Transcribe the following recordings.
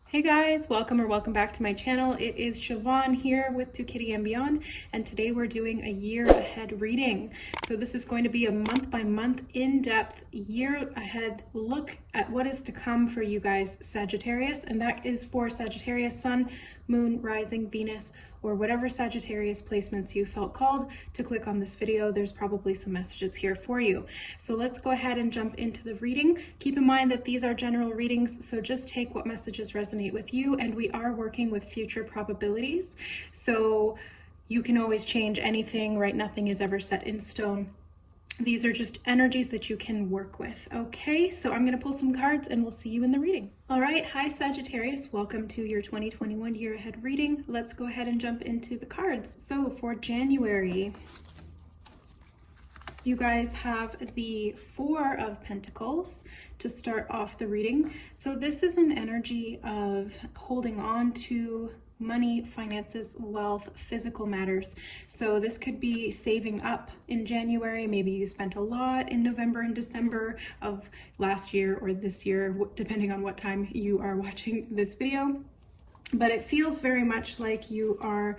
Hey guys, welcome back to my channel. It is Siobhan here with ToKittyandBeyond, and today we're doing a year ahead reading. So this is going to be a month by month, in-depth, year ahead look at what is to come for you guys, Sagittarius, and that is for Sagittarius Sun, Moon, Rising, Venus, or whatever Sagittarius placements you felt called to click on this video. There's probably some messages here for you. So let's go ahead and jump into the reading. Keep in mind that these are general readings, so just take what messages resonate with you, and we are working with future probabilities. So you can always change anything, right? Nothing is ever set in stone. These are just energies that you can work with. Okay, so I'm going to pull some cards and we'll see you in the reading. All right, hi Sagittarius, welcome to your 2021 year ahead reading. Let's go ahead and jump into the cards. So for January, you guys have the Four of Pentacles to start off the reading. So this is an energy of holding on to money, finances, wealth, physical matters. So this could be saving up in January. Maybe you spent a lot in November and December of last year or this year, depending on what time you are watching this video. But it feels very much like you are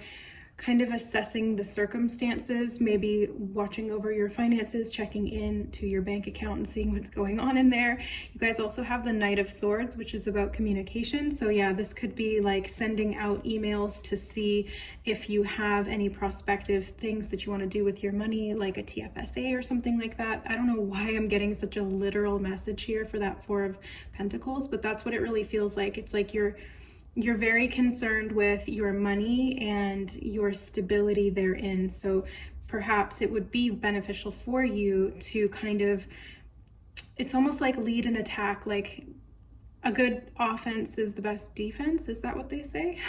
kind of assessing the circumstances, maybe watching over your finances, checking in to your bank account and seeing what's going on in there. You guys also have the Knight of Swords, which is about communication. So yeah, this could be like sending out emails to see if you have any prospective things that you want to do with your money, like a TFSA or something like that. I don't know why I'm getting such a literal message here for that Four of Pentacles, but that's what it really feels like. It's like you're very concerned with your money and your stability therein. So perhaps it would be beneficial for you to kind of, it's almost like lead an attack, like a good offense is the best defense. Is that what they say?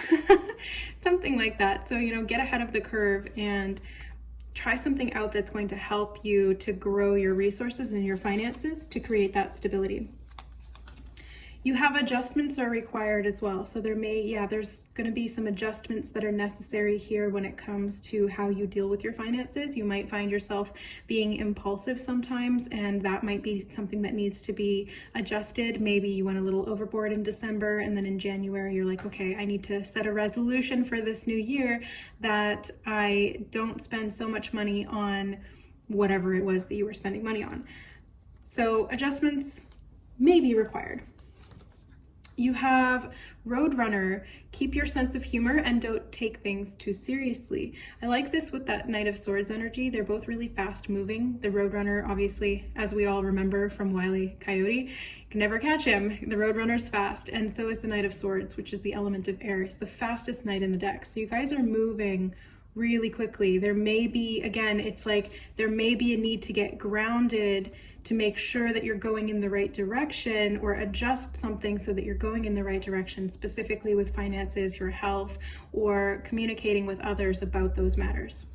Something like that. So, get ahead of the curve and try something out that's going to help you to grow your resources and your finances to create that stability. You have adjustments are required as well. So there's going to be some adjustments that are necessary here when it comes to how you deal with your finances. You might find yourself being impulsive sometimes, and that might be something that needs to be adjusted. Maybe you went a little overboard in December, and then in January, you're like, okay, I need to set a resolution for this new year that I don't spend so much money on whatever it was that you were spending money on. So adjustments may be required. You have Roadrunner, keep your sense of humor and don't take things too seriously. I like this with that Knight of Swords energy. They're both really fast moving. The Roadrunner, obviously, as we all remember from Wile E. Coyote, you can never catch him. The Roadrunner's fast, and so is the Knight of Swords, which is the element of air. It's the fastest knight in the deck. So you guys are moving really quickly. There may be, again, it's like there may be a need to get grounded to make sure that you're going in the right direction, or adjust something so that you're going in the right direction, specifically with finances, your health, or communicating with others about those matters.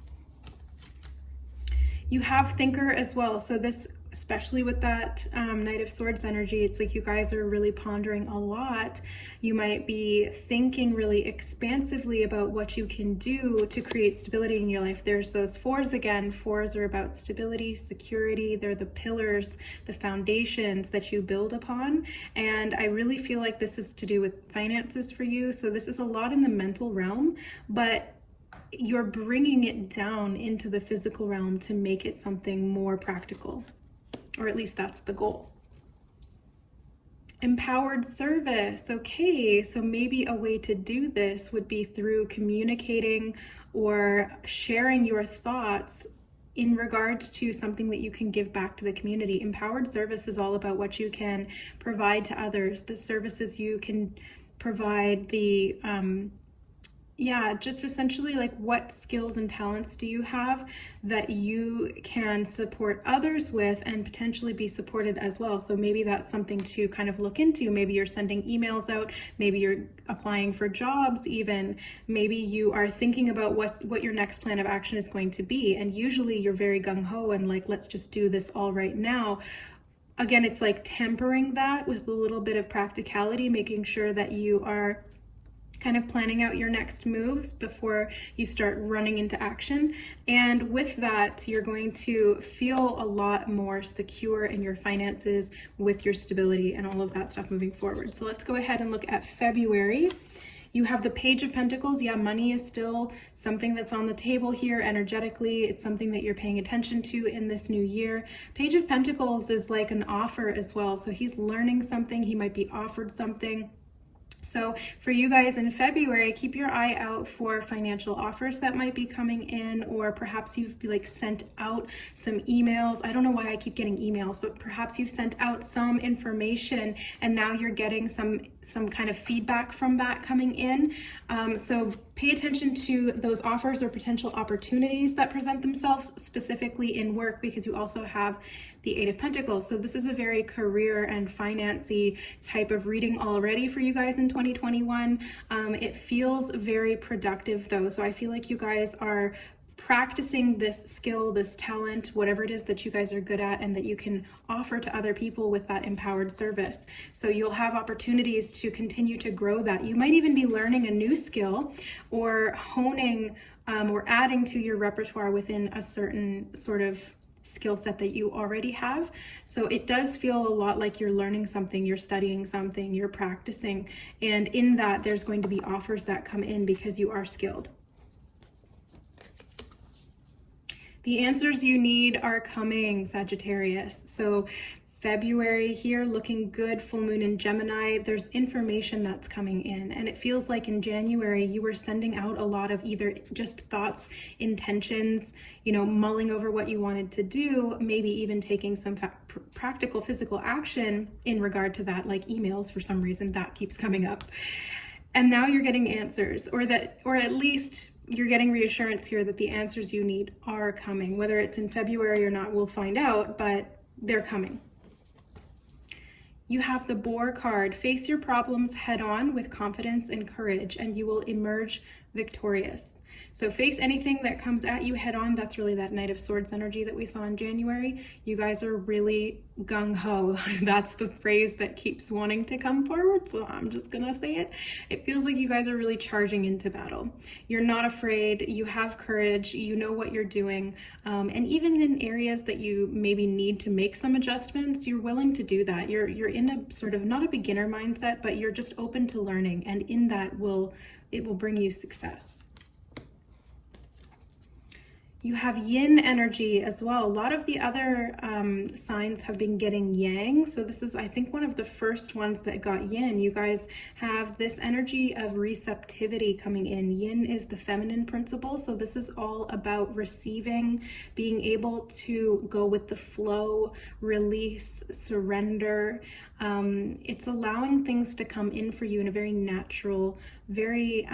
You have Thinker as well. So this, especially with that Knight of Swords energy, it's like you guys are really pondering a lot. You might be thinking really expansively about what you can do to create stability in your life. There's those fours again. Fours are about stability, security. They're the pillars, the foundations that you build upon. And I really feel like this is to do with finances for you. So this is a lot in the mental realm, but you're bringing it down into the physical realm to make it something more practical. Or at least that's the goal. Empowered service. Okay, so maybe a way to do this would be through communicating or sharing your thoughts in regards to something that you can give back to the community. Empowered service is all about what you can provide to others, the services you can provide, the just essentially like what skills and talents do you have that you can support others with and potentially be supported as well. So maybe that's something to kind of look into. Maybe you're sending emails out, maybe you're applying for jobs even, maybe you are thinking about what your next plan of action is going to be, and usually you're very gung-ho and like, let's just do this all right now. Again, it's like tempering that with a little bit of practicality, making sure that you are kind of planning out your next moves before you start running into action. And with that, you're going to feel a lot more secure in your finances with your stability and all of that stuff moving forward. So let's go ahead and look at February. You have the Page of Pentacles. Yeah, money is still something that's on the table here energetically. It's something that you're paying attention to in this new year. Page of Pentacles is like an offer as well. So he's learning something. He might be offered something. So for you guys in February, keep your eye out for financial offers that might be coming in, or perhaps you've like sent out some emails. I don't know why I keep getting emails, but perhaps you've sent out some information and now you're getting some kind of feedback from that coming in. So pay attention to those offers or potential opportunities that present themselves specifically in work, because you also have the Eight of Pentacles. So this is a very career and financy type of reading already for you guys in 2021. It feels very productive though. So I feel like you guys are practicing this skill, this talent, whatever it is that you guys are good at and that you can offer to other people with that empowered service. So you'll have opportunities to continue to grow that. You might even be learning a new skill or honing or adding to your repertoire within a certain sort of skill set that you already have. So it does feel a lot like you're learning something, you're studying something, you're practicing. And in that, there's going to be offers that come in because you are skilled. The answers you need are coming, Sagittarius. So February here, looking good, full moon in Gemini. There's information that's coming in, and it feels like in January you were sending out a lot of either just thoughts, intentions, mulling over what you wanted to do, maybe even taking some practical physical action in regard to that, like emails. For some reason that keeps coming up. And now you're getting answers, or at least you're getting reassurance here that the answers you need are coming. Whether it's in February or not, we'll find out, but they're coming. You have the Boar card. Face your problems head on with confidence and courage, and you will emerge victorious. So face anything that comes at you head on. That's really that Knight of Swords energy that we saw in January. You guys are really gung-ho. That's the phrase that keeps wanting to come forward, so I'm just gonna say it. It feels like you guys are really charging into battle. You're not afraid, you have courage, you know what you're doing, and even in areas that you maybe need to make some adjustments, you're willing to do that. You're in a sort of, not a beginner mindset, but you're just open to learning, and in that it will bring you success. You have yin energy as well. A lot of the other signs have been getting yang. So this is, I think, one of the first ones that got yin. You guys have this energy of receptivity coming in. Yin is the feminine principle. So this is all about receiving, being able to go with the flow, release, surrender. It's allowing things to come in for you in a very natural, very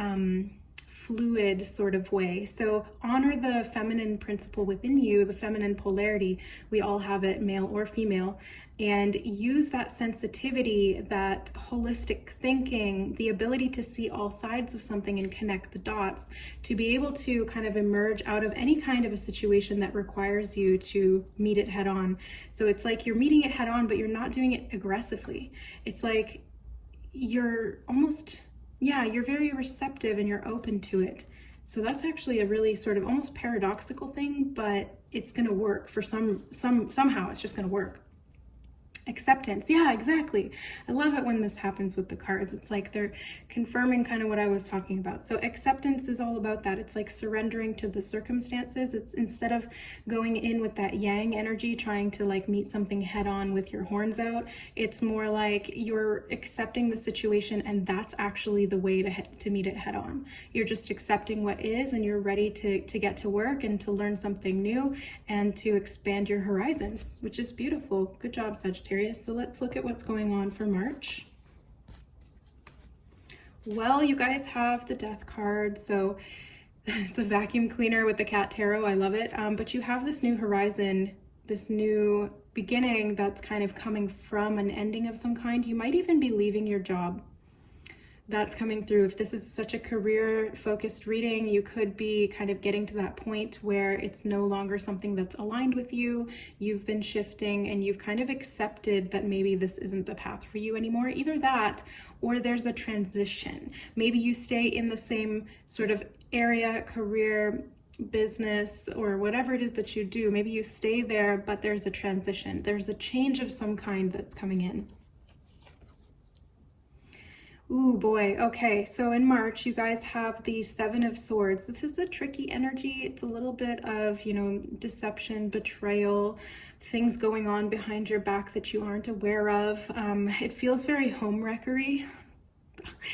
fluid sort of way. So honor the feminine principle within you, the feminine polarity. We all have it, male or female, and use that sensitivity, that holistic thinking, the ability to see all sides of something and connect the dots to be able to kind of emerge out of any kind of a situation that requires you to meet it head on. So it's like you're meeting it head on, but you're not doing it aggressively. It's like you're almost, you're very receptive and you're open to it. So that's actually a really sort of almost paradoxical thing, but it's going to work for somehow it's just going to work. Acceptance. Yeah, exactly. I love it when this happens with the cards. It's like they're confirming kind of what I was talking about. So acceptance is all about that. It's like surrendering to the circumstances. It's instead of going in with that yang energy, trying to like meet something head on with your horns out, it's more like you're accepting the situation, and that's actually the way to meet it head on. You're just accepting what is, and you're ready to get to work and to learn something new and to expand your horizons, which is beautiful. Good job, Sagittarius. So let's look at what's going on for March. Well, you guys have the Death card, so it's a vacuum cleaner with the cat tarot. I love it. But you have this new horizon, this new beginning that's kind of coming from an ending of some kind. You might even be leaving your job. That's coming through. If this is such a career focused reading, you could be kind of getting to that point where it's no longer something that's aligned with you. You've been shifting and you've kind of accepted that maybe this isn't the path for you anymore. Either that, or there's a transition. Maybe you stay in the same sort of area, career, business, or whatever it is that you do. Maybe you stay there, but there's a transition. There's a change of some kind that's coming in. Ooh, boy. Okay, so in March, you guys have the Seven of Swords. This is a tricky energy. It's a little bit of, deception, betrayal, things going on behind your back that you aren't aware of. It feels very homewreckery.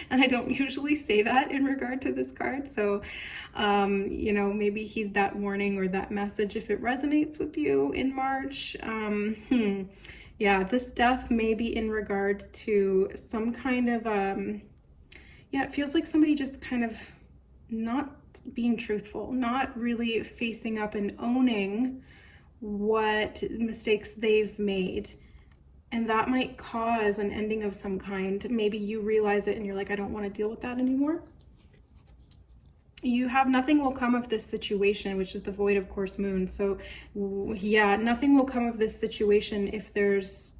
And I don't usually say that in regard to this card. So, maybe heed that warning or that message if it resonates with you in March. Yeah, this death may be in regard to some kind of, it feels like somebody just kind of not being truthful, not really facing up and owning what mistakes they've made. And that might cause an ending of some kind. Maybe you realize it and you're like, I don't want to deal with that anymore. You have nothing will come of this situation, which is the void of course moon. So yeah, nothing will come of this situation if there's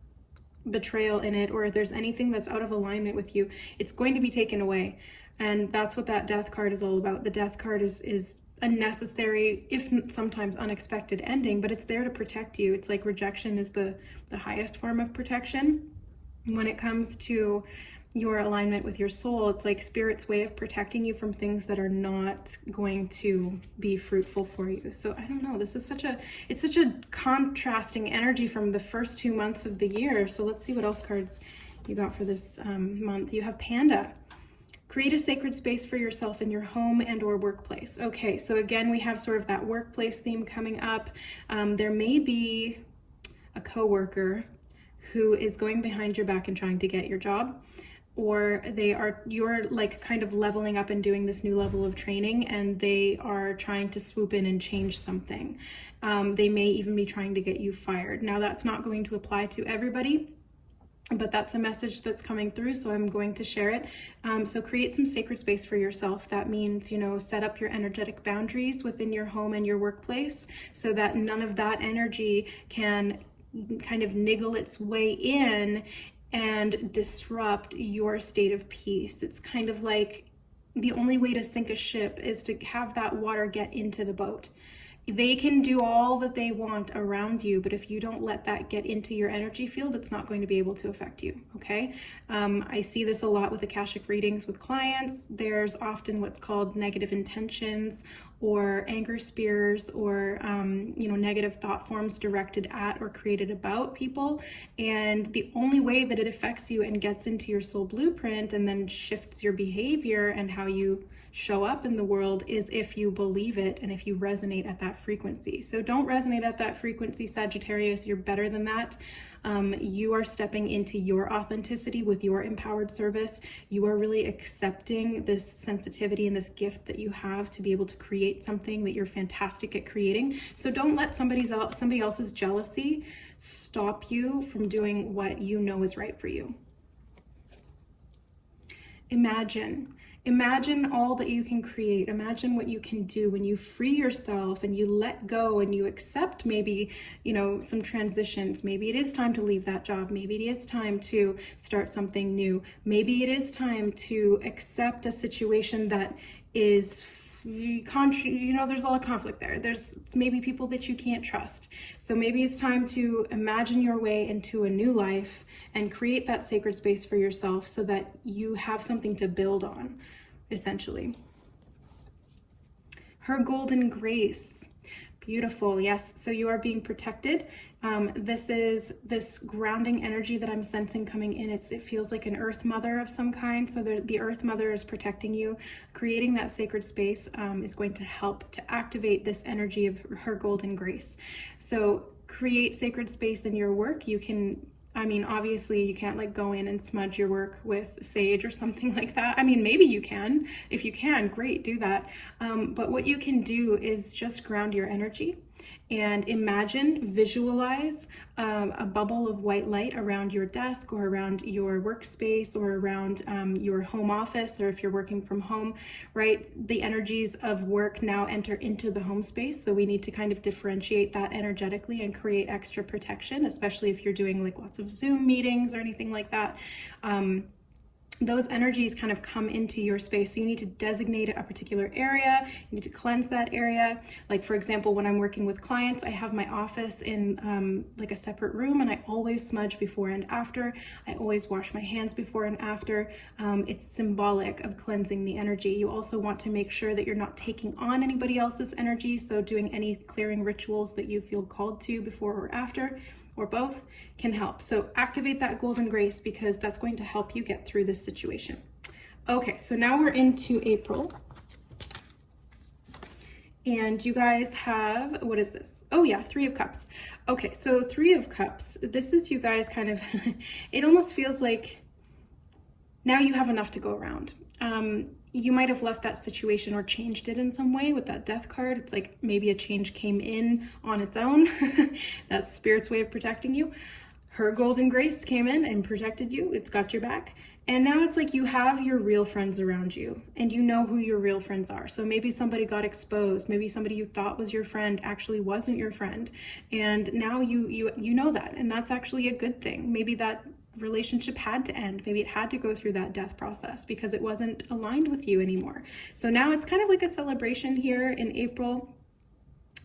betrayal in it, or if there's anything that's out of alignment with you. It's going to be taken away. And that's what that death card is all about. The death card is a necessary, if sometimes unexpected ending, but it's there to protect you. It's like rejection is the highest form of protection. When it comes to your alignment with your soul, it's like Spirit's way of protecting you from things that are not going to be fruitful for you. So I don't know, this is such a contrasting energy from the first 2 months of the year. So let's see what else cards you got for this month. You have Panda. Create a sacred space for yourself in your home and or workplace. Okay, so again, we have sort of that workplace theme coming up. There may be a coworker who is going behind your back and trying to get your job, or you're like kind of leveling up and doing this new level of training, and they are trying to swoop in and change something. They may even be trying to get you fired. Now, that's not going to apply to everybody, but that's a message that's coming through, so I'm going to share it. So create some sacred space for yourself. That means, set up your energetic boundaries within your home and your workplace so that none of that energy can kind of niggle its way in and disrupt your state of peace. It's kind of like the only way to sink a ship is to have that water get into the boat. They can do all that they want around you, but if you don't let that get into your energy field, it's not going to be able to affect you, okay? I see this a lot with Akashic readings with clients. There's often what's called negative intentions or anger spears or, negative thought forms directed at or created about people. And the only way that it affects you and gets into your soul blueprint and then shifts your behavior and how you show up in the world is if you believe it and if you resonate at that frequency. So don't resonate at that frequency, Sagittarius. You're better than that. You are stepping into your authenticity with your empowered service. You are really accepting this sensitivity and this gift that you have to be able to create something that you're fantastic at creating. So don't let somebody else's jealousy stop you from doing what you know is right for you. Imagine all that you can create. Imagine what you can do when you free yourself and you let go and you accept maybe, some transitions. Maybe it is time to leave that job. Maybe it is time to start something new. Maybe it is time to accept a situation that is there's a lot of conflict there. There's maybe people that you can't trust. So maybe it's time to imagine your way into a new life and create that sacred space for yourself so that you have something to build on, essentially. Her golden grace. Beautiful. Yes. So you are being protected. This is this grounding energy that I'm sensing coming in. It feels like an earth mother of some kind. So the earth mother is protecting you. Creating that sacred space is going to help to activate this energy of her golden grace. So create sacred space in your work. You can, obviously you can't go in and smudge your work with sage or something like that. Maybe you can. If you can, great, do that. But what you can do is just ground your energy and imagine, visualize a bubble of white light around your desk or around your workspace or around your home office, or if you're working from home, right? The energies of work now enter into the home space. So we need to kind of differentiate that energetically and create extra protection, especially if you're doing like lots of Zoom meetings or anything like that. Those energies kind of come into your space. So you need to designate a particular area. You need to cleanse that area. Like for example, when I'm working with clients, I have my office in like a separate room, and I always smudge before and after. I always wash my hands before and after. It's symbolic of cleansing the energy. You also want to make sure that you're not taking on anybody else's energy. So doing any clearing rituals that you feel called to before or after, or both, can help. So activate that golden grace, because that's going to help you get through this situation. Okay, so now we're into April. And you guys have, what is this? Oh yeah, Three of Cups. Okay, so Three of Cups, this is you guys kind of, it almost feels like now you have enough to go around. You might have left that situation or changed it in some way with that Death card. It's like maybe a change came in on its own. That's Spirit's way of protecting you. Her golden grace came in and protected you. It's got your back. And now it's like you have your real friends around you, and you know who your real friends are. So maybe somebody got exposed. Maybe somebody you thought was your friend actually wasn't your friend. And now you know that, and that's actually a good thing. Maybe that relationship had to end. Maybe it had to go through that death process because it wasn't aligned with you anymore. So now it's kind of like a celebration here in April.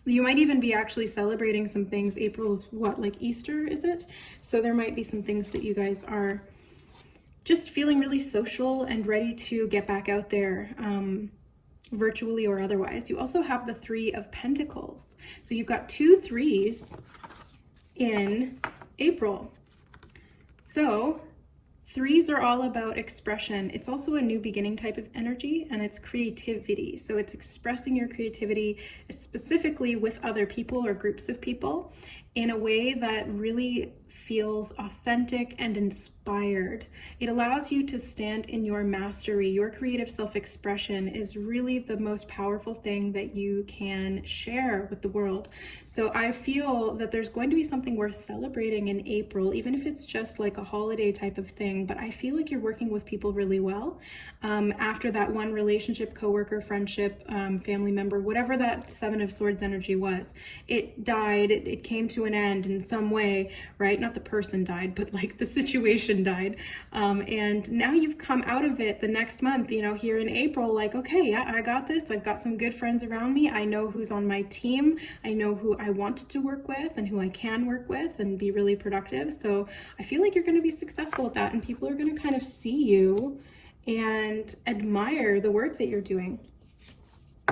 You might even be actually celebrating some things. April is what, like Easter, is it? So there might be some things that you guys are just feeling really social and ready to get back out there, virtually or otherwise. You also have the Three of Pentacles. So you've got 2 threes in April. So threes are all about expression. It's also a new beginning type of energy, and it's creativity. So it's expressing your creativity specifically with other people or groups of people in a way that really feels authentic and inspired. It allows you to stand in your mastery. Your creative self-expression is really the most powerful thing that you can share with the world. So I feel that there's going to be something worth celebrating in April, even if it's just like a holiday type of thing. But I feel like you're working with people really well. After that one relationship, coworker, friendship, family member, whatever that Seven of Swords energy was, it died, it came to an end in some way, right? Not the person died, but like the situation died. And now you've come out of it the next month, you know, here in April, like, okay, yeah, I got this. I've got some good friends around me. I know who's on my team. I know who I want to work with and who I can work with and be really productive. So I feel like you're going to be successful at that, and people are going to kind of see you and admire the work that you're doing.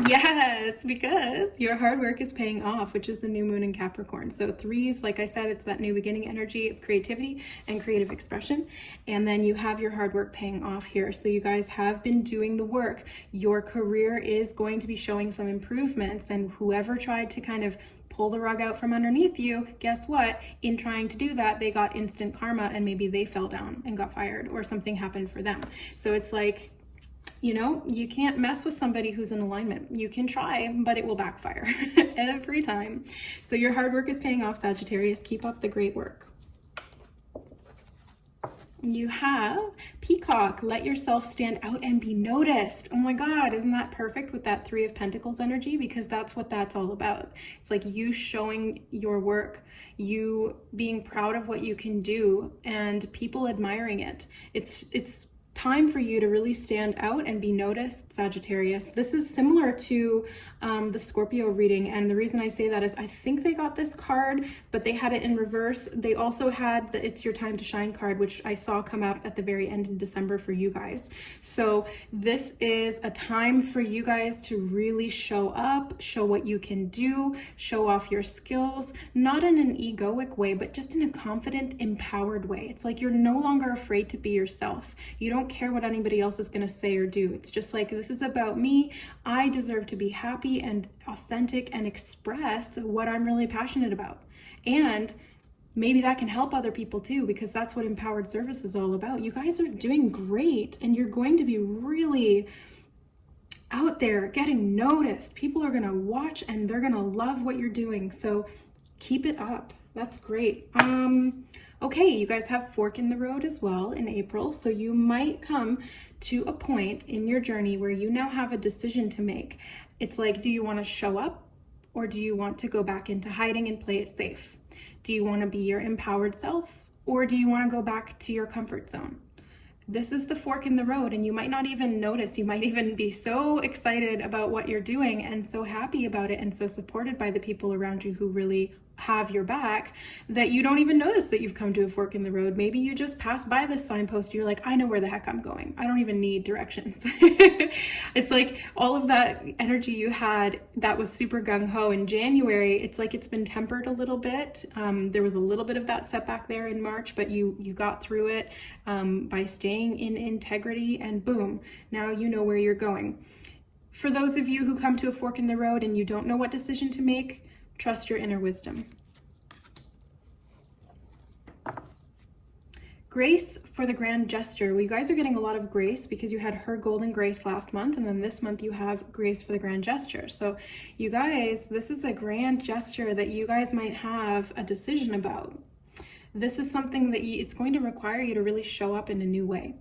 Yes, because your hard work is paying off, which is the new moon in Capricorn. So threes, like I said, it's that new beginning energy of creativity and creative expression. And then you have your hard work paying off here. So you guys have been doing the work. Your career is going to be showing some improvements, and whoever tried to kind of pull the rug out from underneath you, guess what? In trying to do that, they got instant karma, and maybe they fell down and got fired, or something happened for them. So it's like, you know, you can't mess with somebody who's in alignment. You can try, but it will backfire every time. So your hard work is paying off, Sagittarius. Keep up the great work. You have Peacock. Let yourself stand out and be noticed. Oh my God, isn't that perfect with that Three of Pentacles energy? Because that's what that's all about. It's like you showing your work, you being proud of what you can do, and people admiring it. It's time for you to really stand out and be noticed, Sagittarius. This is similar to the Scorpio reading, and the reason I say that is I think they got this card, but they had it in reverse. They also had the It's Your Time to Shine card, which I saw come up at the very end in December for you guys. So this is a time for you guys to really show up, show what you can do, show off your skills, not in an egoic way, but just in a confident, empowered way. It's like you're no longer afraid to be yourself. You don't care what anybody else is going to say or do. It's just like, this is about me. I deserve to be happy and authentic and express what I'm really passionate about. And maybe that can help other people too, because that's what empowered service is all about. You guys are doing great, and you're going to be really out there getting noticed. People are gonna watch and they're gonna love what you're doing. So keep it up. That's great. Okay, you guys have fork in the road as well in April. So you might come to a point in your journey where you now have a decision to make. It's like, do you want to show up or do you want to go back into hiding and play it safe? Do you want to be your empowered self or do you want to go back to your comfort zone? This is the fork in the road, and you might not even notice. You might even be so excited about what you're doing and so happy about it and so supported by the people around you who really have your back that you don't even notice that you've come to a fork in the road. Maybe you just pass by this signpost, you're like, I know where the heck I'm going. I don't even need directions. It's like all of that energy you had that was super gung-ho in January, it's like it's been tempered a little bit. There was a little bit of that setback there in March, but you got through it by staying in integrity, and boom, now you know where you're going. For those of you who come to a fork in the road and you don't know what decision to make, trust your inner wisdom. Grace for the grand gesture. Well, you guys are getting a lot of grace because you had her golden grace last month, and then this month you have grace for the grand gesture. So you guys, this is a grand gesture that you guys might have a decision about. This is something that it's going to require you to really show up in a new way,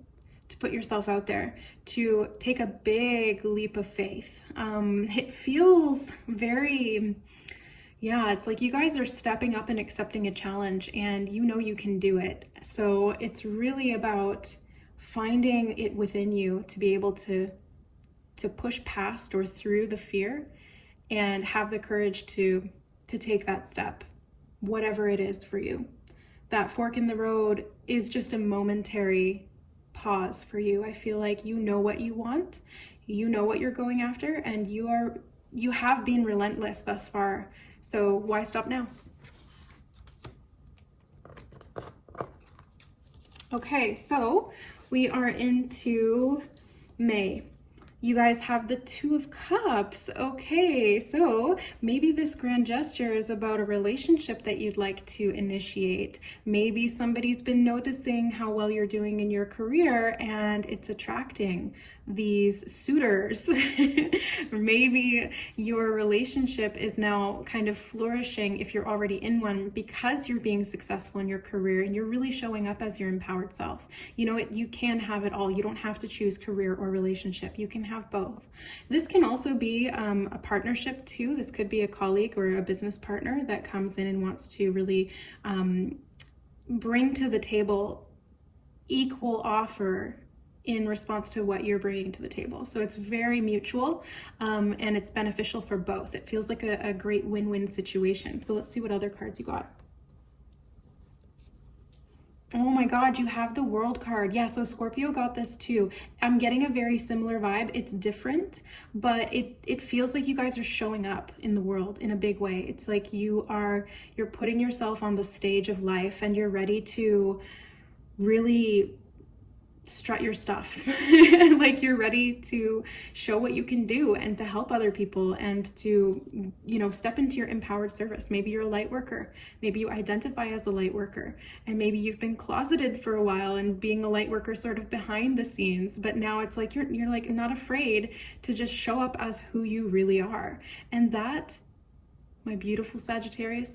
to put yourself out there, to take a big leap of faith. It feels very... yeah, it's like you guys are stepping up and accepting a challenge, and you know you can do it. So it's really about finding it within you to be able to push past or through the fear and have the courage to take that step, whatever it is for you. That fork in the road is just a momentary pause for you. I feel like you know what you want, you know what you're going after, and you have been relentless thus far. So why stop now? Okay, so we are into May. You guys have the Two of Cups. Okay, so maybe this grand gesture is about a relationship that you'd like to initiate. Maybe somebody's been noticing how well you're doing in your career and it's attracting these suitors. Maybe your relationship is now kind of flourishing if you're already in one because you're being successful in your career and you're really showing up as your empowered self. You know, you can have it all. You don't have to choose career or relationship. You can have both. This can also be a partnership too. This could be a colleague or a business partner that comes in and wants to really bring to the table equal offer in response to what you're bringing to the table. So it's very mutual and it's beneficial for both. It feels like a great win-win situation. So let's see what other cards you got. Oh my God, you have the World card. Yeah, so Scorpio got this too. I'm getting a very similar vibe. It's different, but it feels like you guys are showing up in the world in a big way. It's like you're putting yourself on the stage of life and you're ready to really strut your stuff. Like you're ready to show what you can do and to help other people and to, you know, step into your empowered service. Maybe you're a light worker. Maybe you identify as a light worker, and maybe you've been closeted for a while and being a light worker sort of behind the scenes, but now it's like you're like not afraid to just show up as who you really are. And that, my beautiful Sagittarius,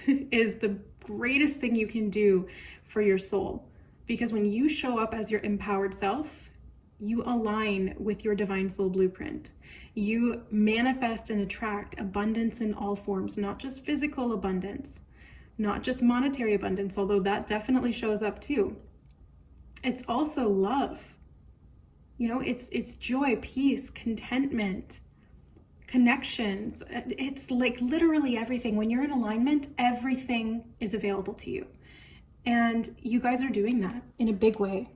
is the greatest thing you can do for your soul. Because when you show up as your empowered self, you align with your divine soul blueprint. You manifest and attract abundance in all forms, not just physical abundance, not just monetary abundance, although that definitely shows up too. It's also love. You know, it's joy, peace, contentment, connections. It's like literally everything. When you're in alignment, everything is available to you. And you guys are doing that in a big way.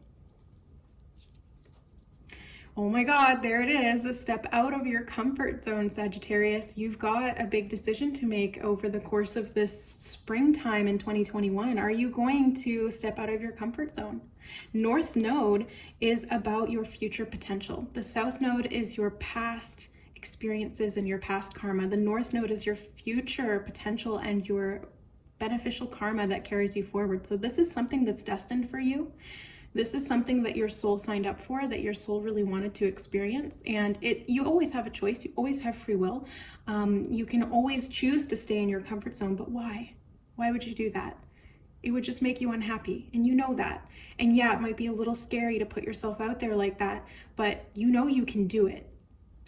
Oh my God, there it is. A step out of your comfort zone, Sagittarius. You've got a big decision to make over the course of this springtime in 2021. Are you going to step out of your comfort zone? North Node is about your future potential. The South Node is your past experiences and your past karma. The North Node is your future potential and your beneficial karma that carries you forward. So this is something that's destined for you This is something that your soul signed up for, that your soul really wanted to experience. And you always have a choice. You always have free will. You can always choose to stay in your comfort zone, but why? Why would you do that? It would just make you unhappy, and you know that. And yeah, it might be a little scary to put yourself out there like that, but you know you can do it.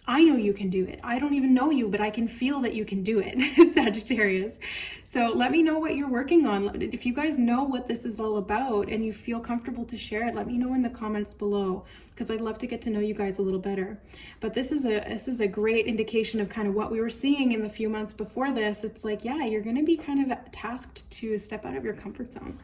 I know you can do it. I don't even know you, but I can feel that you can do it, Sagittarius. So let me know what you're working on. If you guys know what this is all about and you feel comfortable to share it, let me know in the comments below, because I'd love to get to know you guys a little better. But this is a great indication of kind of what we were seeing in the few months before this. It's like, yeah, you're going to be kind of tasked to step out of your comfort zone.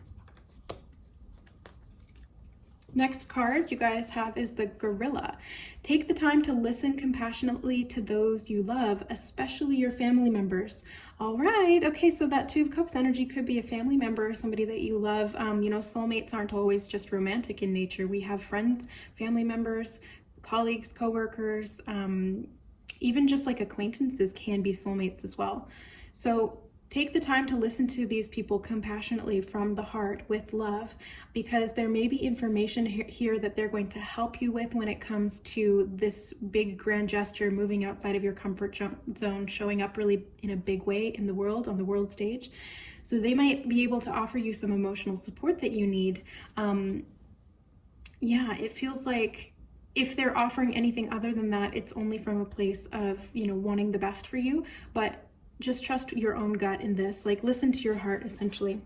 Next card you guys have is the Gorilla. Take the time to listen compassionately to those you love, especially your family members. All right, okay, so that Two of Cups energy could be a family member, somebody that you love. You know, soulmates aren't always just romantic in nature. We have friends, family members, colleagues, coworkers, even just like acquaintances can be soulmates as well. So take the time to listen to these people compassionately from the heart with love, because there may be information here that they're going to help you with when it comes to this big grand gesture, moving outside of your comfort zone, showing up really in a big way in the world, on the world stage. So they might be able to offer you some emotional support that you need. Yeah, it feels like if they're offering anything other than that, it's only from a place of, you know, wanting the best for you. But just trust your own gut in this, like listen to your heart essentially.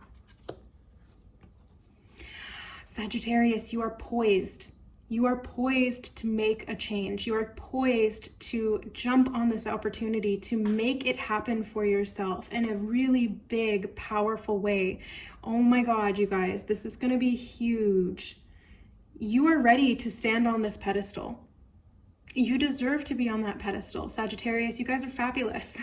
Sagittarius, you are poised. You are poised to make a change. You are poised to jump on this opportunity to make it happen for yourself in a really big, powerful way. Oh my God, you guys, this is going to be huge. You are ready to stand on this pedestal. You deserve to be on that pedestal. Sagittarius, you guys are fabulous.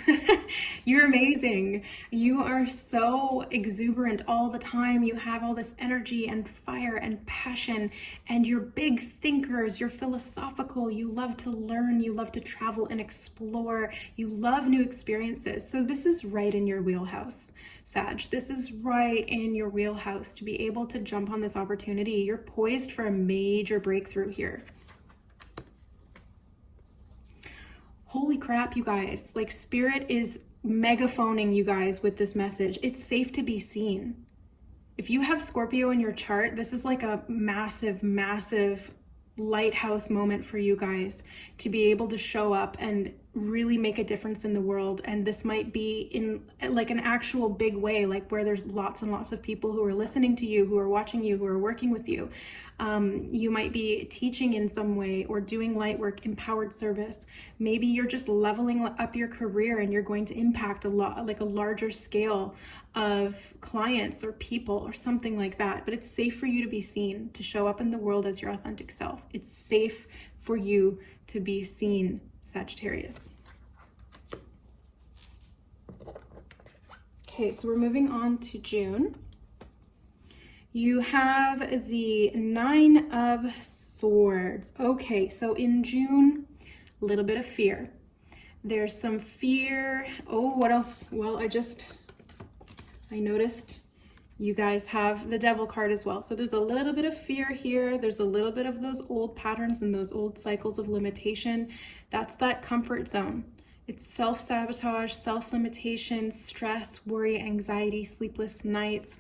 You're amazing. You are so exuberant all the time. You have all this energy and fire and passion, and you're big thinkers. You're philosophical. You love to learn. You love to travel and explore. You love new experiences. So this is right in your wheelhouse, Sag. This is right in your wheelhouse to be able to jump on this opportunity. You're poised for a major breakthrough here. Holy crap, you guys, like Spirit is megaphoning you guys with this message. It's safe to be seen. If you have Scorpio in your chart, this is like a massive, massive lighthouse moment for you guys to be able to show up and really make a difference in the world. And this might be in like an actual big way, like where there's lots and lots of people who are listening to you, who are watching you, who are working with you. You might be teaching in some way or doing light work, empowered service. Maybe you're just leveling up your career and you're going to impact a lot, like a larger scale of clients or people or something like that. But it's safe for you to be seen, to show up in the world as your authentic self. It's safe for you to be seen, Sagittarius. Okay, so we're moving on to June. You have the Nine of Swords. Okay, so in June, a little bit of fear. There's some fear. Oh, what else? Well, I noticed you guys have the Devil card as well. So there's a little bit of fear here. There's a little bit of those old patterns and those old cycles of limitation. That's that comfort zone. It's self-sabotage, self-limitation, stress, worry, anxiety, sleepless nights,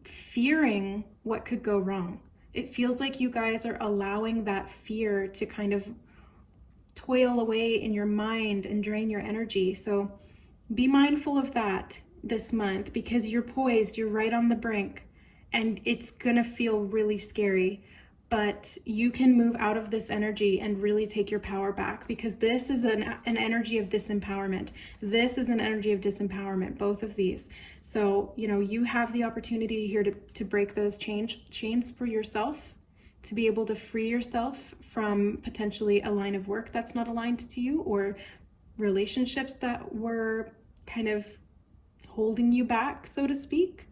fearing what could go wrong. It feels like you guys are allowing that fear to kind of toil away in your mind and drain your energy. So be mindful of that this month, because you're poised, you're right on the brink, and it's gonna feel really scary, but you can move out of this energy and really take your power back, because this is an energy of disempowerment. This is an energy of disempowerment, both of these. So, you know, you have the opportunity here to break those chains for yourself, to be able to free yourself from potentially a line of work that's not aligned to you, or relationships that were kind of holding you back, so to speak.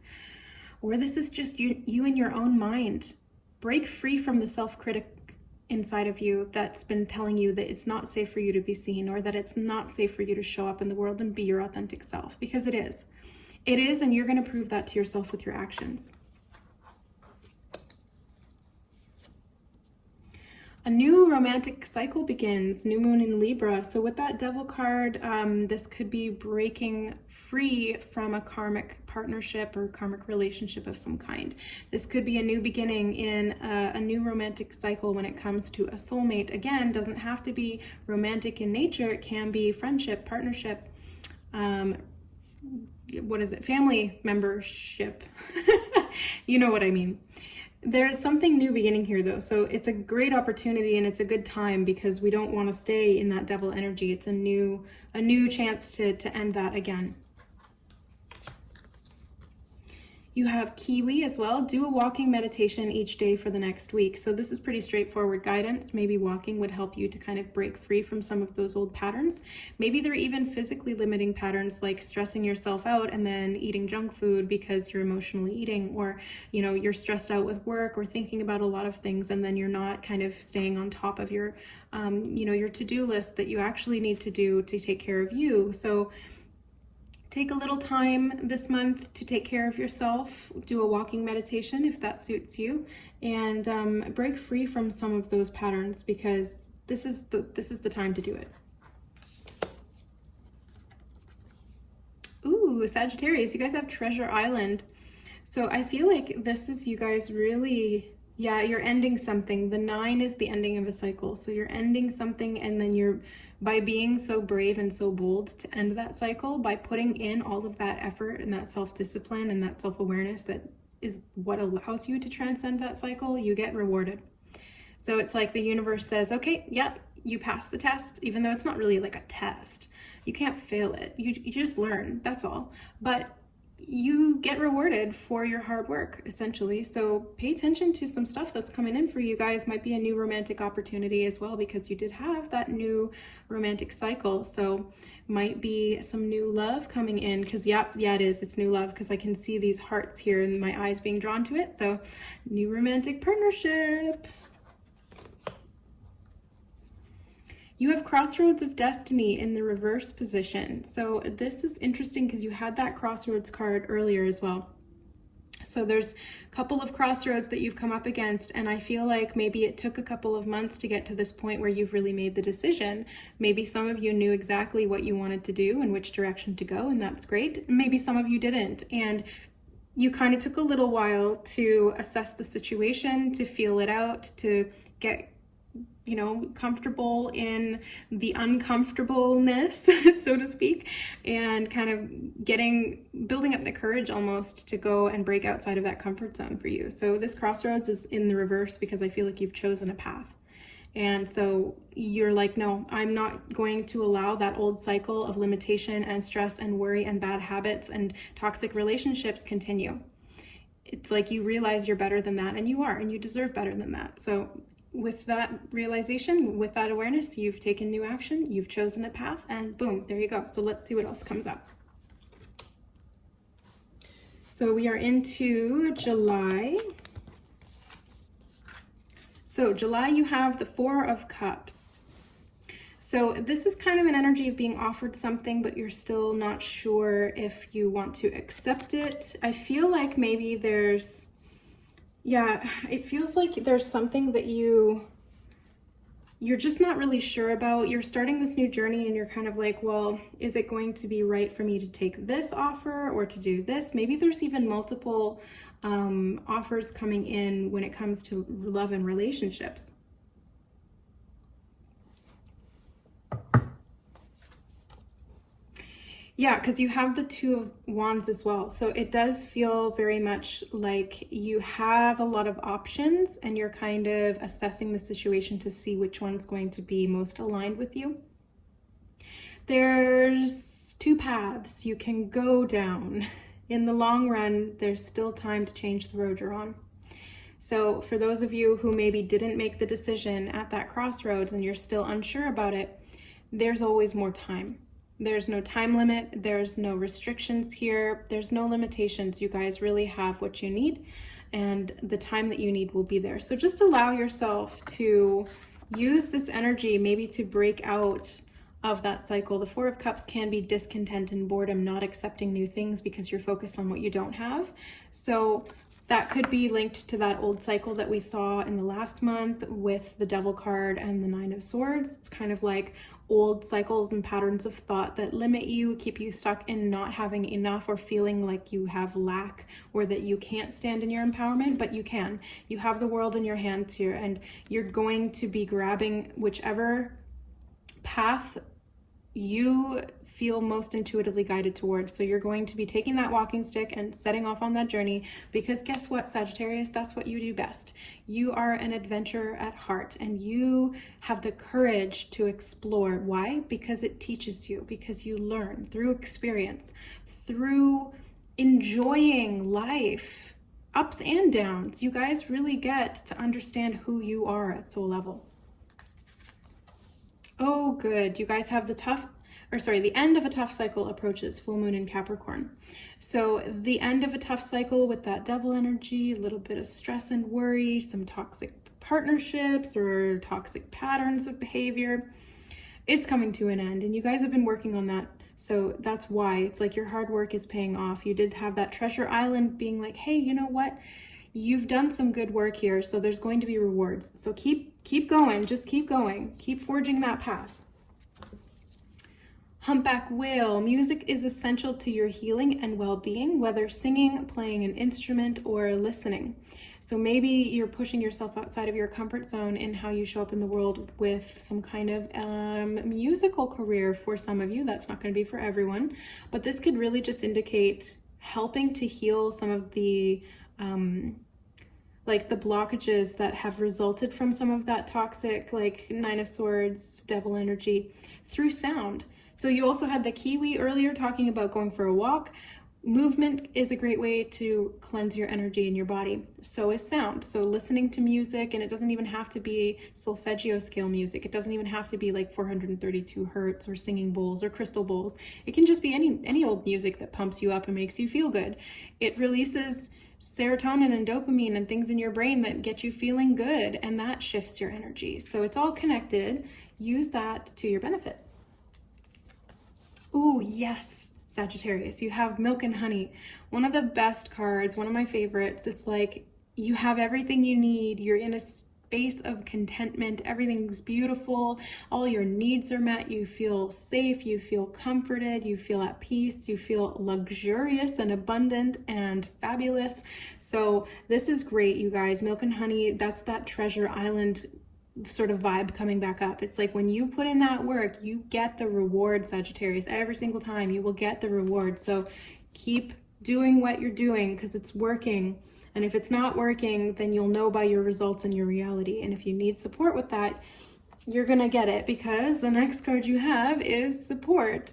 Or this is just you in your own mind. Break free from the self-critic inside of you that's been telling you that it's not safe for you to be seen, or that it's not safe for you to show up in the world and be your authentic self, because it is. It is, and you're going to prove that to yourself with your actions. A new romantic cycle begins, new moon in Libra. So with that Devil card, this could be breaking free from a karmic partnership or karmic relationship of some kind. This could be a new beginning in a new romantic cycle when it comes to a soulmate. Again, doesn't have to be romantic in nature. It can be friendship, partnership, family membership. You know what I mean. There's something new beginning here though, so it's a great opportunity and it's a good time because we don't want to stay in that Devil energy. It's a new chance to end that again. You have Kiwi as well. Do a walking meditation each day for the next week. So this is pretty straightforward guidance. Maybe walking would help you to kind of break free from some of those old patterns. Maybe they're even physically limiting patterns like stressing yourself out and then eating junk food because you're emotionally eating, or you're stressed out with work or thinking about a lot of things and then you're not kind of staying on top of your your to-do list that you actually need to do to take care of you. So take a little time this month to take care of yourself, do a walking meditation if that suits you, and break free from some of those patterns because this is the time to do it. Ooh, Sagittarius, you guys have Treasure Island. So I feel like this is you guys really, you're ending something. The 9 is the ending of a cycle. So you're ending something and then by being so brave and so bold to end that cycle, by putting in all of that effort and that self-discipline and that self-awareness that is what allows you to transcend that cycle, you get rewarded. So it's like the universe says, okay, yeah, you passed the test, even though it's not really like a test. You can't fail it. You just learn, that's all. But you get rewarded for your hard work, essentially. So pay attention to some stuff that's coming in for you guys. Might be a new romantic opportunity as well, because you did have that new romantic cycle. So might be some new love coming in, because yeah, it is. It's new love, because I can see these hearts here and my eyes being drawn to it. So new romantic partnership. You have Crossroads of Destiny in the reverse position. So this is interesting because you had that Crossroads card earlier as well. So there's a couple of crossroads that you've come up against, and I feel like maybe it took a couple of months to get to this point where you've really made the decision. Maybe some of you knew exactly what you wanted to do and which direction to go, and that's great. Maybe some of you didn't, and you kind of took a little while to assess the situation, to feel it out, to get comfortable in the uncomfortableness, so to speak, and kind of building up the courage almost to go and break outside of that comfort zone for you. So this crossroads is in the reverse because I feel like you've chosen a path. And so you're like, no, I'm not going to allow that old cycle of limitation and stress and worry and bad habits and toxic relationships continue. It's like you realize you're better than that, and you are, and you deserve better than that. So with that realization, with that awareness, you've taken new action, you've chosen a path, and boom, there you go. So let's see what else comes up. So we are into July. So July, you have the 4 of Cups. So this is kind of an energy of being offered something, but you're still not sure if you want to accept it. I feel like maybe it feels like there's something that you're just not really sure about. You're starting this new journey and you're kind of like, well, is it going to be right for me to take this offer or to do this? Maybe there's even multiple offers coming in when it comes to love and relationships. Yeah, because you have the 2 of Wands as well. So it does feel very much like you have a lot of options and you're kind of assessing the situation to see which one's going to be most aligned with you. There's 2 paths you can go down. In the long run, there's still time to change the road you're on. So for those of you who maybe didn't make the decision at that crossroads and you're still unsure about it, there's always more time. There's no time limit, there's no restrictions here, there's no limitations. You guys really have what you need, and the time that you need will be there. So just allow yourself to use this energy maybe to break out of that cycle. The 4 of Cups can be discontent and boredom, not accepting new things because you're focused on what you don't have. So That could be linked to that old cycle that we saw in the last month with the Devil card and the Nine of Swords. It's kind of like old cycles and patterns of thought that limit you, keep you stuck in not having enough or feeling like you have lack or that you can't stand in your empowerment, but you can. You have the world in your hands here, and you're going to be grabbing whichever path you feel most intuitively guided towards. So you're going to be taking that walking stick and setting off on that journey, because guess what, Sagittarius? That's what you do best. You are an adventurer at heart, and you have the courage to explore. Why? Because it teaches you, because you learn through experience, through enjoying life, ups and downs. You guys really get to understand who you are at soul level. Oh, good. You guys have the end of a tough cycle approaches, full moon in Capricorn. So the end of a tough cycle with that Devil energy, a little bit of stress and worry, some toxic partnerships or toxic patterns of behavior, it's coming to an end. And you guys have been working on that. So that's why it's like your hard work is paying off. You did have that treasure island being like, hey, you know what? You've done some good work here. So there's going to be rewards. So keep going. Just keep going. Keep forging that path. Humpback whale. Music is essential to your healing and well-being, whether singing, playing an instrument, or listening. So maybe you're pushing yourself outside of your comfort zone in how you show up in the world with some kind of musical career. For some of you, that's not going to be for everyone, but this could really just indicate helping to heal some of the like the blockages that have resulted from some of that toxic, like Nine of Swords, Devil energy, through sound. So you also had the Kiwi earlier talking about going for a walk. Movement is a great way to cleanse your energy in your body. So is sound. So listening to music, and it doesn't even have to be solfeggio scale music. It doesn't even have to be like 432 hertz or singing bowls or crystal bowls. It can just be any old music that pumps you up and makes you feel good. It releases serotonin and dopamine and things in your brain that get you feeling good, and that shifts your energy. So it's all connected. Use that to your benefit. Oh, yes, Sagittarius, you have milk and honey. One of the best cards, one of my favorites. It's like you have everything you need. You're in a space of contentment. Everything's beautiful. All your needs are met. You feel safe. You feel comforted. You feel at peace. You feel luxurious and abundant and fabulous. So this is great, you guys. Milk and honey, that's that treasure island sort of vibe coming back up. It's like when you put in that work, you get the reward, Sagittarius. Every single time you will get the reward. So keep doing what you're doing because it's working. And if it's not working, then you'll know by your results and your reality. And if you need support with that, you're gonna get it, because the next card you have is support.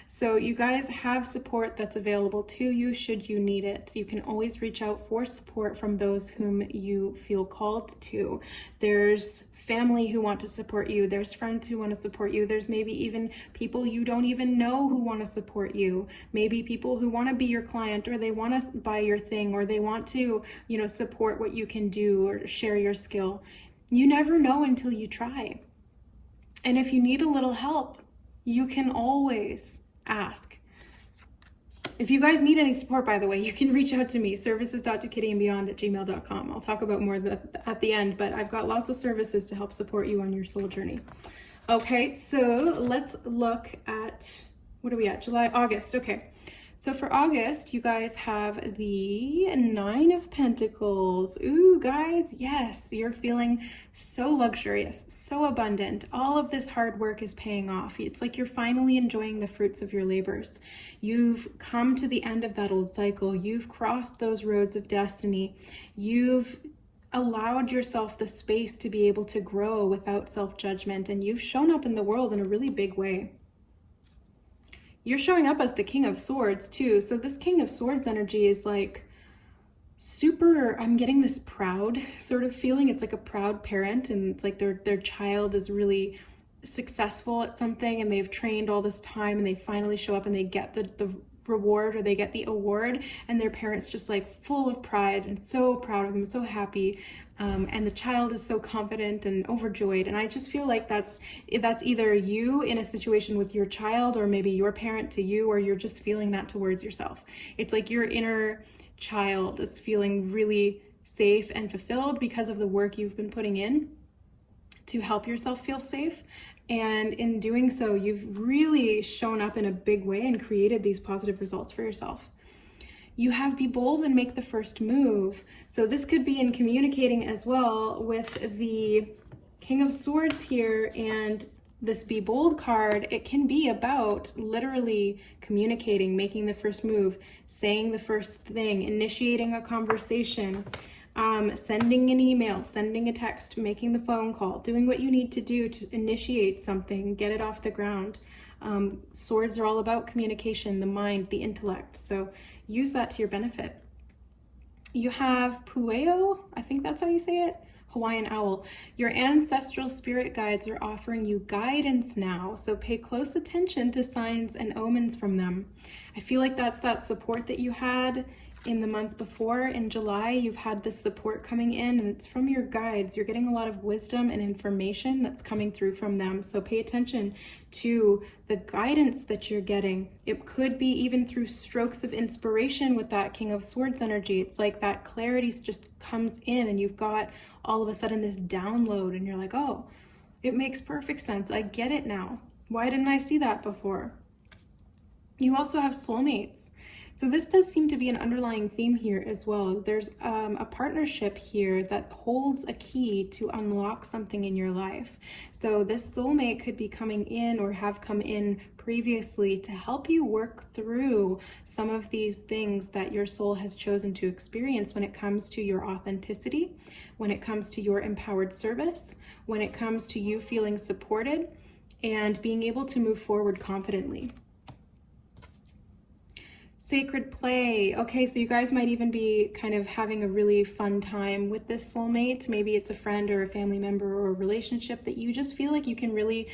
So you guys have support that's available to you should you need it. You can always reach out for support from those whom you feel called to. There's family who want to support you. There's friends who want to support you. There's maybe even people you don't even know who want to support you. Maybe people who want to be your client, or they want to buy your thing, or they want to, support what you can do or share your skill. You never know until you try. And if you need a little help, you can always ask. If you guys need any support, by the way, you can reach out to me, services.ToKittyandBeyond@gmail.com. I'll talk about more at the end, but I've got lots of services to help support you on your soul journey. Okay, so let's look at, what are we at? August. Okay. So for August, you guys have the Nine of Pentacles. Ooh, guys, yes, you're feeling so luxurious, so abundant. All of this hard work is paying off. It's like you're finally enjoying the fruits of your labors. You've come to the end of that old cycle. You've crossed those roads of destiny. You've allowed yourself the space to be able to grow without self-judgment, and you've shown up in the world in a really big way. You're showing up as the King of Swords too. So this King of Swords energy is like super, I'm getting this proud sort of feeling. It's like a proud parent, and it's like their child is really successful at something, and they've trained all this time, and they finally show up and they get the reward, or they get the award, and their parents just like full of pride and so proud of them, so happy. And the child is so confident and overjoyed. And I just feel like that's either you in a situation with your child, or maybe your parent to you, or you're just feeling that towards yourself. It's like your inner child is feeling really safe and fulfilled because of the work you've been putting in to help yourself feel safe. And in doing so, you've really shown up in a big way and created these positive results for yourself. You have be bold and make the first move. So this could be in communicating as well with the King of Swords here and this be bold card. It can be about literally communicating, making the first move, saying the first thing, initiating a conversation, sending an email, sending a text, making the phone call, doing what you need to do to initiate something, get it off the ground. Swords are all about communication, the mind, the intellect. So use that to your benefit. You have Pueo, I think that's how you say it, Hawaiian owl. Your ancestral spirit guides are offering you guidance now, so pay close attention to signs and omens from them. I feel like that's that support that you had in the month before. In July, you've had this support coming in, and it's from your guides. You're getting a lot of wisdom and information that's coming through from them. So pay attention to the guidance that you're getting. It could be even through strokes of inspiration with that King of Swords energy. It's like that clarity just comes in and you've got all of a sudden this download and you're like, oh, it makes perfect sense. I get it now. Why didn't I see that before? You also have soulmates. So this does seem to be an underlying theme here as well. There's a partnership here that holds a key to unlock something in your life. So this soulmate could be coming in or have come in previously to help you work through some of these things that your soul has chosen to experience when it comes to your authenticity, when it comes to your empowered service, when it comes to you feeling supported and being able to move forward confidently. Sacred play. Okay, so you guys might even be kind of having a really fun time with this soulmate. Maybe it's a friend or a family member or a relationship that you just feel like you can really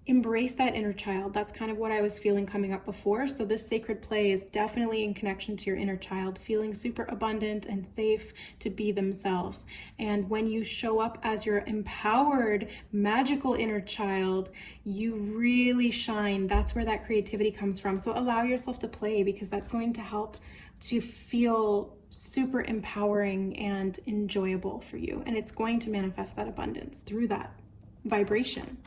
embrace that inner child. That's kind of what I was feeling coming up before. So this sacred play is definitely in connection to your inner child, feeling super abundant and safe to be themselves. And when you show up as your empowered, magical inner child, you really shine. That's where that creativity comes from. So allow yourself to play, because that's going to help to feel super empowering and enjoyable for you. And it's going to manifest that abundance through that vibration.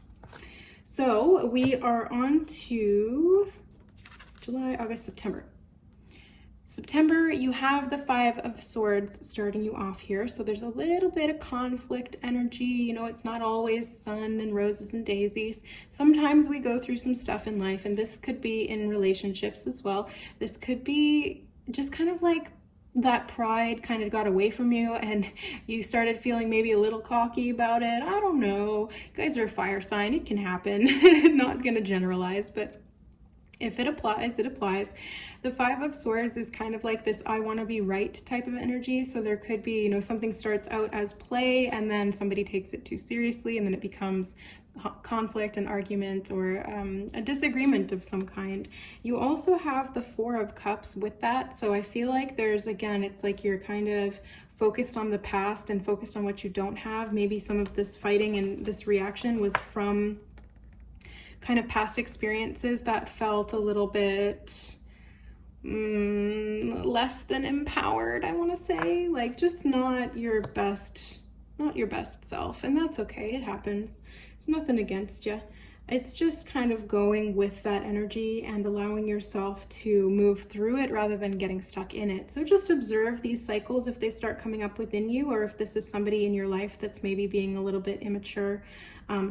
So we are on to July, August, September. September, you have the Five of Swords starting you off here. So there's a little bit of conflict energy. You know, it's not always sun and roses and daisies. Sometimes we go through some stuff in life, and this could be in relationships as well. This could be just kind of like that pride kind of got away from you and you started feeling maybe a little cocky about it. I don't know. You guys are a fire sign. It can happen. Not going to generalize, but if it applies, it applies. The Five of Swords is kind of like this I want to be right type of energy. So there could be, you know, something starts out as play and then somebody takes it too seriously and then it becomes conflict, an argument, or a disagreement of some kind. You also have the Four of Cups with that. So I feel like there's, again, it's like you're kind of focused on the past and focused on what you don't have. Maybe some of this fighting and this reaction was from kind of past experiences that felt a little bit less than empowered, I want to say, like just not your best self. And that's okay. It happens. It's nothing against you. It's just kind of going with that energy and allowing yourself to move through it rather than getting stuck in it. So just observe these cycles if they start coming up within you, or if this is somebody in your life that's maybe being a little bit immature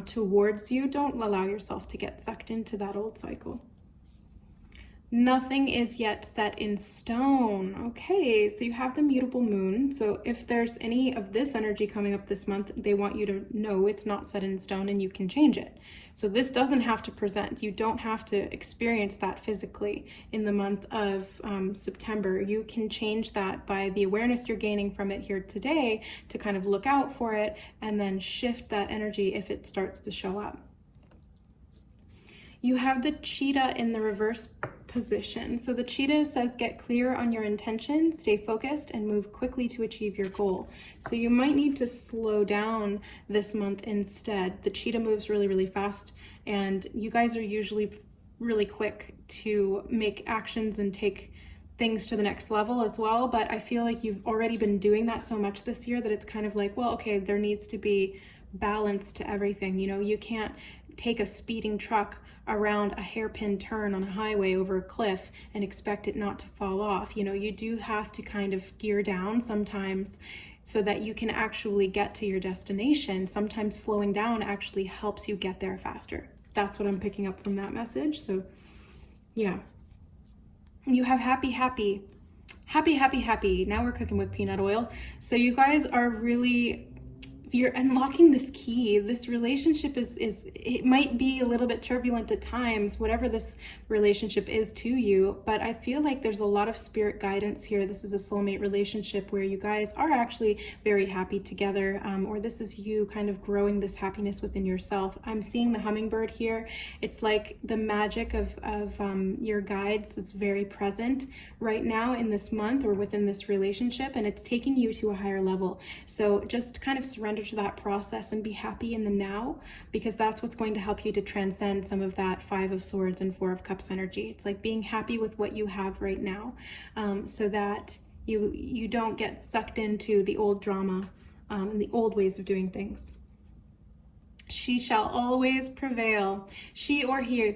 towards you. Don't allow yourself to get sucked into that old cycle. Nothing is yet set in stone. Okay, so you have the mutable moon. So if there's any of this energy coming up this month, they want you to know it's not set in stone and you can change it. So this doesn't have to present. You don't have to experience that physically in the month of September. You can change that by the awareness you're gaining from it here today to kind of look out for it and then shift that energy if it starts to show up. You have the cheetah in the reverse position. So the cheetah says get clear on your intention, stay focused, and move quickly to achieve your goal. So you might need to slow down this month instead. The cheetah moves really, really fast, and you guys are usually really quick to make actions and take things to the next level as well. But I feel like you've already been doing that so much this year that it's kind of like, well, okay, there needs to be balance to everything. You know, you can't take a speeding truck around a hairpin turn on a highway over a cliff and expect it not to fall off. You know, you do have to kind of gear down sometimes so that you can actually get to your destination. Sometimes slowing down actually helps you get there faster. That's what I'm picking up from that message. So yeah, you have happy. Now we're cooking with peanut oil. So you guys are really, you're unlocking this key. This relationship is it might be a little bit turbulent at times, whatever this relationship is to you, but I feel like there's a lot of spirit guidance here. This is a soulmate relationship where you guys are actually very happy together, or this is you kind of growing this happiness within yourself. I'm seeing the hummingbird here. It's like the magic of your guides is very present right now in this month or within this relationship, and it's taking you to a higher level. So just kind of surrender to that process and be happy in the now, because that's what's going to help you to transcend some of that 5 of Swords and 4 of Cups energy. It's like being happy with what you have right now, so that you don't get sucked into the old drama and the old ways of doing things. She shall always prevail. She or he,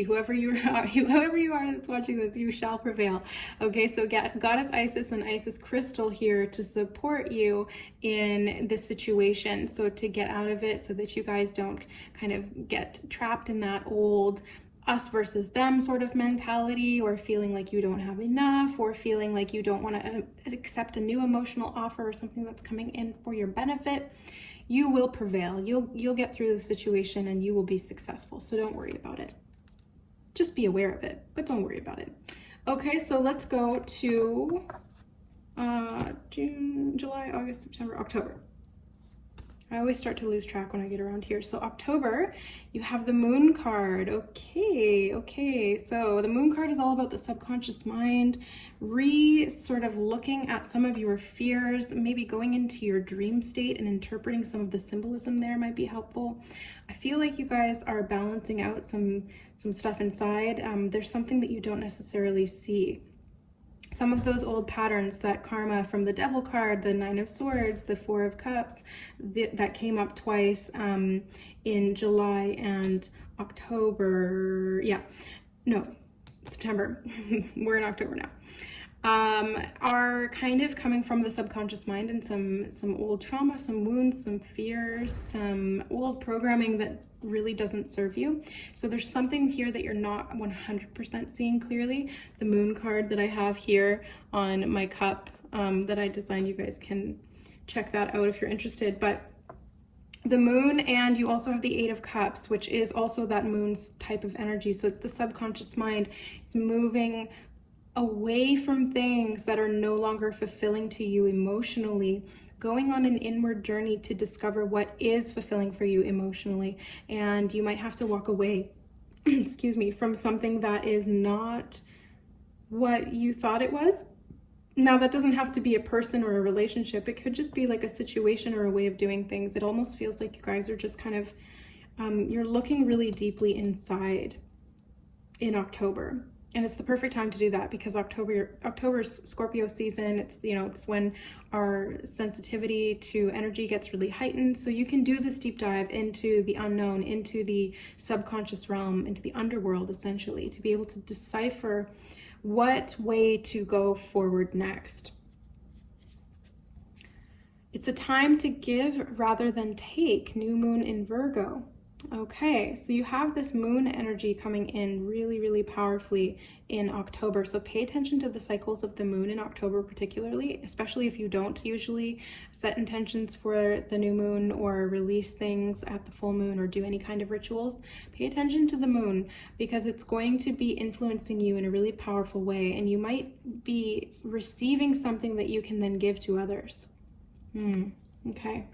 whoever you are that's watching this, you shall prevail. Okay, so get Goddess Isis and Isis Crystal here to support you in this situation. So to get out of it, so that you guys don't kind of get trapped in that old us versus them sort of mentality, or feeling like you don't have enough, or feeling like you don't want to accept a new emotional offer or something that's coming in for your benefit. You will prevail. You'll get through the situation and you will be successful. So don't worry about it. Just be aware of it, but don't worry about it. Okay, so let's go to June, July, August, September, October. I always start to lose track when I get around here. So October, you have the Moon card. Okay. So the Moon card is all about the subconscious mind, sort of looking at some of your fears, maybe going into your dream state and interpreting some of the symbolism there might be helpful. I feel like you guys are balancing out some stuff inside. There's something that you don't necessarily see. Some of those old patterns, that karma from the Devil card, the 9 of Swords, the 4 of Cups, that came up twice in July and October. September. We're in October now. Are kind of coming from the subconscious mind, and some old trauma, some wounds, some fears, some old programming that really doesn't serve you. So there's something here that you're not 100% seeing clearly. The Moon card that I have here on my cup that I designed, you guys can check that out if you're interested. But the Moon, and you also have the 8 of Cups, which is also that Moon's type of energy. So it's the subconscious mind. It's moving away from things that are no longer fulfilling to you emotionally, going on an inward journey to discover what is fulfilling for you emotionally. And you might have to walk away, excuse me, from something that is not what you thought it was. Now, that doesn't have to be a person or a relationship. It could just be like a situation or a way of doing things. It almost feels like you guys are just kind of, you're looking really deeply inside in October. And it's the perfect time to do that, because October's Scorpio season. It's, you know, it's when our sensitivity to energy gets really heightened. So you can do this deep dive into the unknown, into the subconscious realm, into the underworld, essentially, to be able to decipher what way to go forward next. It's a time to give rather than take. New moon in Virgo. Okay, so you have this moon energy coming in really, really powerfully in October. So pay attention to the cycles of the moon in October particularly, especially if you don't usually set intentions for the new moon or release things at the full moon or do any kind of rituals. Pay attention to the moon, because it's going to be influencing you in a really powerful way, and you might be receiving something that you can then give to others. Okay.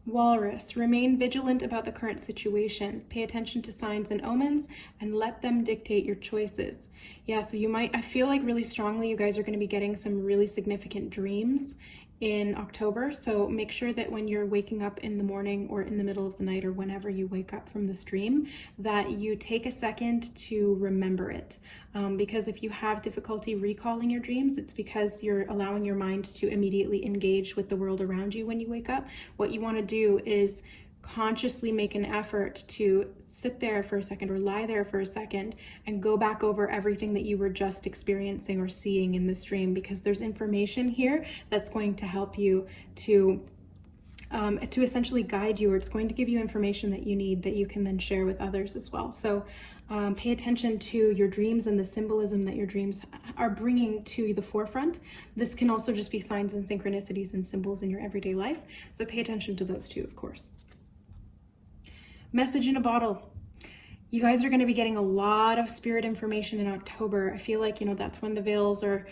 Walrus, remain vigilant about the current situation. Pay attention to signs and omens and let them dictate your choices. Yeah, so I feel like really strongly you guys are going to be getting some really significant dreams in October. So make sure that when you're waking up in the morning or in the middle of the night or whenever you wake up from this dream, that you take a second to remember it. Because if you have difficulty recalling your dreams, it's because you're allowing your mind to immediately engage with the world around you when you wake up. What you want to do is consciously make an effort to sit there for a second or lie there for a second and go back over everything that you were just experiencing or seeing in this dream, because there's information here that's going to help you to essentially guide you, or it's going to give you information that you need that you can then share with others as well. So pay attention to your dreams and the symbolism that your dreams are bringing to the forefront. This can also just be signs and synchronicities and symbols in your everyday life. So pay attention to those too, of course. Message in a bottle. You guys are going to be getting a lot of spirit information in October. I feel like, that's when the veils are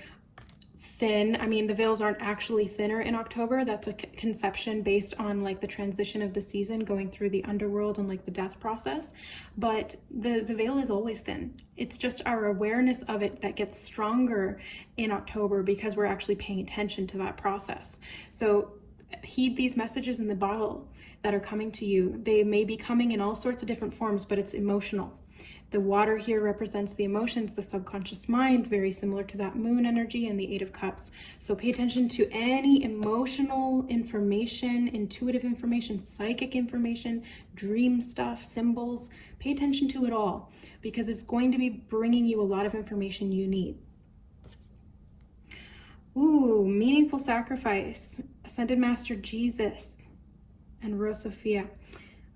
thin. I mean, the veils aren't actually thinner in October. That's a conception based on like the transition of the season going through the underworld and like the death process. But the veil is always thin. It's just our awareness of it that gets stronger in October because we're actually paying attention to that process. So heed these messages in the bottle that are coming to you. They may be coming in all sorts of different forms, but it's emotional. The water here represents the emotions, the subconscious mind, very similar to that moon energy and the Eight of Cups. So pay attention to any emotional information, intuitive information, psychic information, dream stuff, symbols. Pay attention to it all, because it's going to be bringing you a lot of information you need. Ooh, meaningful sacrifice, Ascended Master Jesus and Rose Sophia.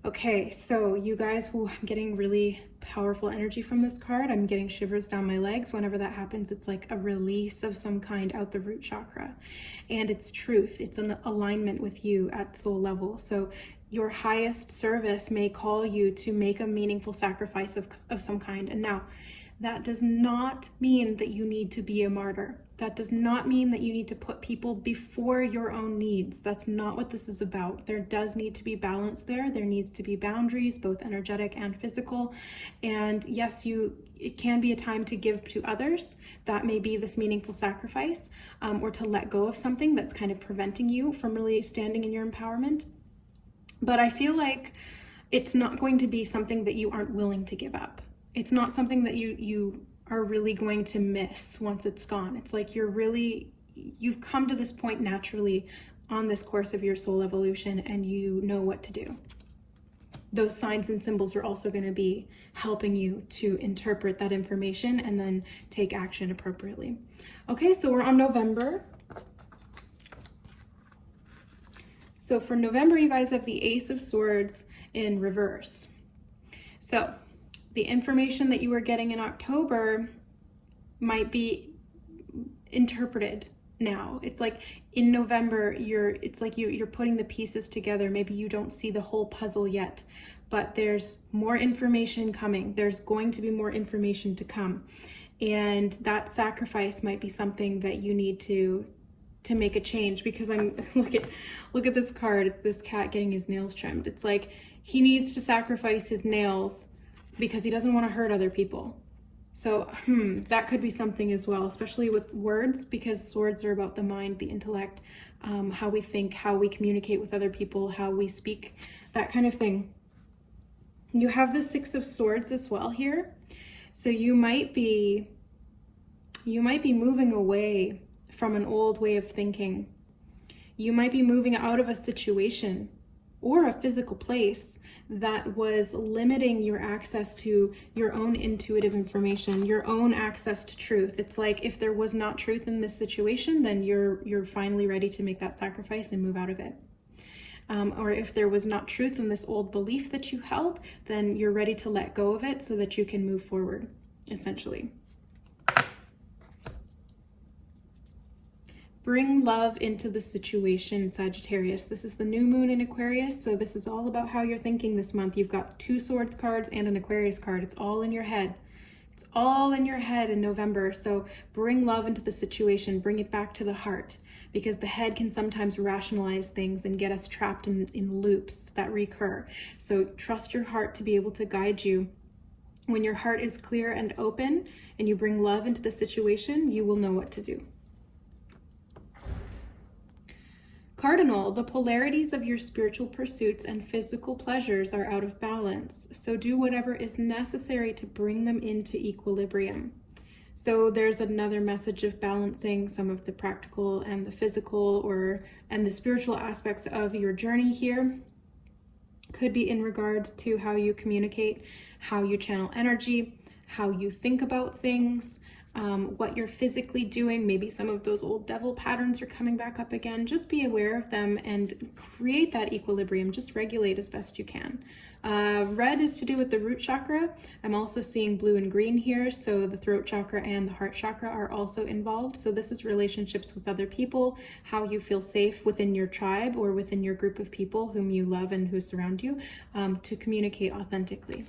Okay, so you guys, I'm getting really powerful energy from this card. I'm getting shivers down my legs. Whenever that happens, it's like a release of some kind out the root chakra. And it's truth. It's an alignment with you at soul level. So your highest service may call you to make a meaningful sacrifice of some kind. And now, that does not mean that you need to be a martyr. That does not mean that you need to put people before your own needs. That's not what this is about. There does need to be balance there. There needs to be boundaries, both energetic and physical. And yes, it can be a time to give to others. That may be this meaningful sacrifice, or to let go of something that's kind of preventing you from really standing in your empowerment. But I feel like it's not going to be something that you aren't willing to give up. It's not something that you are really going to miss once it's gone. It's like you've come to this point naturally on this course of your soul evolution, and you know what to do. Those signs and symbols are also going to be helping you to interpret that information and then take action appropriately. Okay, so we're on November. So for November, you guys have the Ace of Swords in reverse. So the information that you were getting in October might be interpreted now. It's like in November, you're putting the pieces together. Maybe you don't see the whole puzzle yet, but there's more information coming. There's going to be more information to come. And that sacrifice might be something that you need to make a change, because look at this card. It's this cat getting his nails trimmed. It's like he needs to sacrifice his nails because he doesn't want to hurt other people. So that could be something as well, especially with words, because swords are about the mind, the intellect, how we think, how we communicate with other people, how we speak, that kind of thing. You have the Six of Swords as well here. So you might be moving away from an old way of thinking. You might be moving out of a situation or a physical place that was limiting your access to your own intuitive information, your own access to truth. It's like if there was not truth in this situation, then you're finally ready to make that sacrifice and move out of it. Or if there was not truth in this old belief that you held, then you're ready to let go of it so that you can move forward, essentially. Bring love into the situation, Sagittarius. This is the new moon in Aquarius, so this is all about how you're thinking this month. You've got 2 Swords cards and an Aquarius card. It's all in your head. It's all in your head in November. So bring love into the situation. Bring it back to the heart, because the head can sometimes rationalize things and get us trapped in loops that recur. So trust your heart to be able to guide you. When your heart is clear and open and you bring love into the situation, you will know what to do. Cardinal, the polarities of your spiritual pursuits and physical pleasures are out of balance, so do whatever is necessary to bring them into equilibrium. So there's another message of balancing some of the practical and the physical and the spiritual aspects of your journey here. Could be in regard to how you communicate, how you channel energy, how you think about things, what you're physically doing. Maybe some of those old devil patterns are coming back up again. Just be aware of them and create that equilibrium. Just regulate as best you can. Red is to do with the root chakra. I'm also seeing blue and green here, so the throat chakra and the heart chakra are also involved. So this is relationships with other people, how you feel safe within your tribe or within your group of people whom you love and who surround you, to communicate authentically.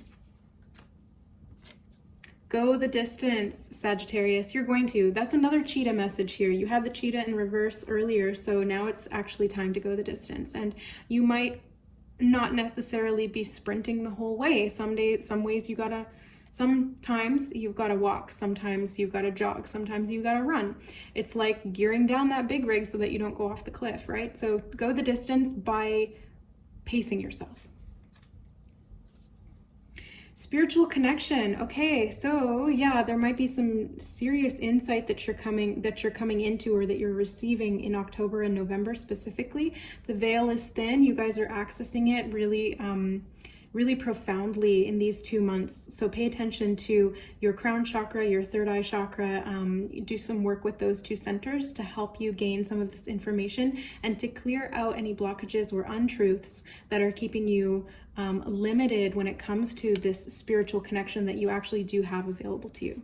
Go the distance, Sagittarius. You're going to. That's another cheetah message here. You had the cheetah in reverse earlier, so now it's actually time to go the distance. And you might not necessarily be sprinting the whole way. Sometimes you've got to walk. Sometimes you've got to jog. Sometimes you've got to run. It's like gearing down that big rig so that you don't go off the cliff, right? So go the distance by pacing yourself. Spiritual connection. Okay, so yeah, there might be some serious insight that you're coming into or that you're receiving in October and November specifically. The veil is thin. You guys are accessing it really profoundly in these 2 months. So pay attention to your crown chakra, your third eye chakra. Do some work with those two centers to help you gain some of this information and to clear out any blockages or untruths that are keeping you limited when it comes to this spiritual connection that you actually do have available to you.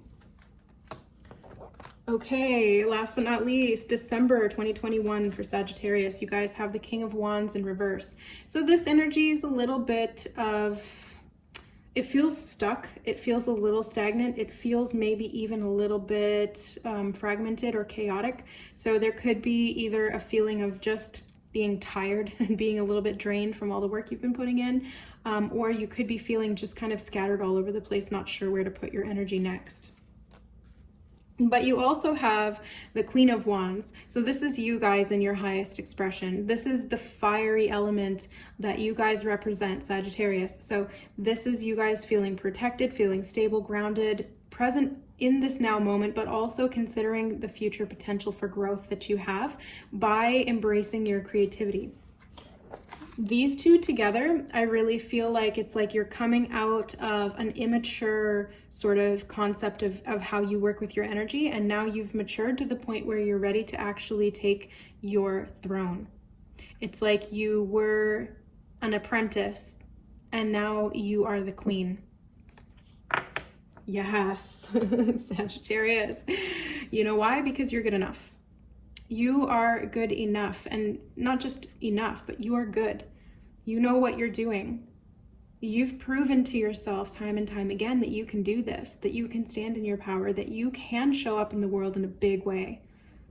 Okay, last but not least, December 2021 for Sagittarius. You guys have the King of Wands in reverse. So this energy is a little bit of, it feels stuck. It feels a little stagnant. It feels maybe even a little bit fragmented or chaotic. So there could be either a feeling of just being tired and being a little bit drained from all the work you've been putting in, or you could be feeling just kind of scattered all over the place, not sure where to put your energy next. But you also have the Queen of Wands. So this is you guys in your highest expression. This is the fiery element that you guys represent, Sagittarius. So this is you guys feeling protected, feeling stable, grounded, present in this now moment, but also considering the future potential for growth that you have by embracing your creativity. These two together, I really feel like it's like you're coming out of an immature sort of concept of how you work with your energy, and now you've matured to the point where you're ready to actually take your throne. It's like you were an apprentice and now you are the queen. Yes, Sagittarius. You know why? Because you're good enough. You are good enough, and not just enough, but you are good. You know what you're doing. You've proven to yourself time and time again that you can do this, that you can stand in your power, that you can show up in the world in a big way.